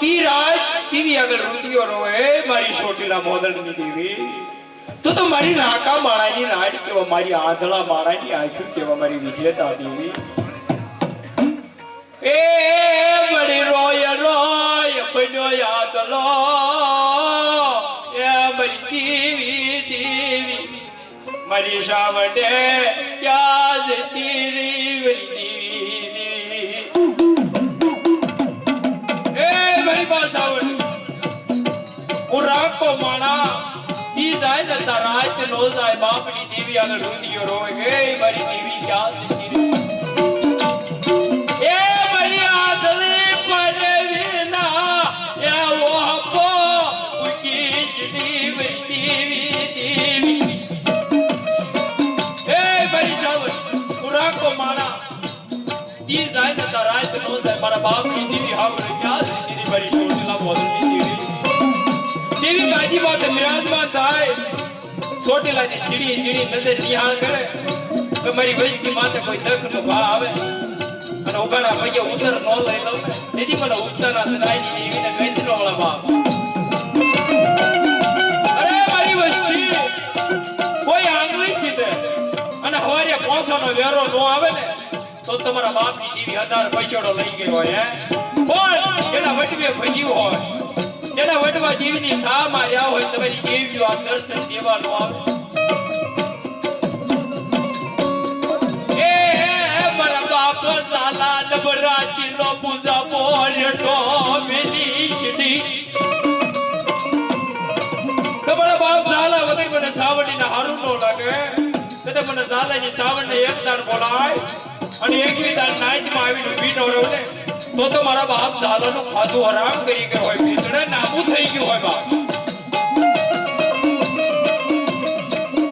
તી રાત ટીવી આગળ રૂતિયો રોએ મારી સોટીલા મોદળની દેવી તું તો મારી નાકા માળાની નાડ કેવા મારી આંધળા માળાની આંખો કેવા મારી વિજેતા દેવી એ મારી રોય રોય બન્યો યાદલો એ મારી દેવી દેવી મારી સાવડે ક્યાં જતી રહી મારી દેવી એ મારી બાસાવડ હું રાખો માણા ઈ જાય ને તારા આજ નો જાય બાપની દેવી આગળ રૂંધિયો રોવે કે મારી દેવી ક્યાં જતી રહી એ મારી આદળી પડે વિના એ ઓહો ઉકી જતી મારી દેવી દેવી એ મારી સાવડ હું રાખો માણા ઈ જાય ને તારા આજ નો જાય મારા બાપની દેવી આગળ ક્યાં જતી રહી મારી સોટલા મોદલની દેવી દેવી ગાજી બાત વિરાજમાન થાય સોટેલાની સીડી સીડી નજર નિહાળ કરે કે મારી વજની માથે કોઈ દખ નો ભા આવે અને ઉગાડા ભાઈએ ઉતર નો લઈ લઉં તેથી મને ઉતરના સદાયની દેવીને ગંજનો વાળા બાપ અરે મારી વજની કોઈ આંગળી સીધે અને હવારે પોસોનો વેરો નો આવે ને તો તમારા બાપની દેવી 1000 પૈસાડો લઈ ગયો હોય પણ જેના વટવે ભજ્યું હોય જેના વડવા દેવીની સા માર્યા હોય તમારી દેવીઓ આ દર્શન દેવાનો આવે એ મારા બાપ સાલા લબરાજી નો પૂજા પોરટો મેલી સીડી તમારા બાપ સાલા વગર મને સાવડીના હારું નો લાગે તો મને સાલાની સાવડને એક દાડ બોલાય અને એકવી દાડ નાઈટમાં આવીને બીનો રહો ને તો મારા બાપ સાલાનું ખાધું હરામ કરી ગયો હોય ભીતડે નાબૂદ થઈ ગયું હોય બાપ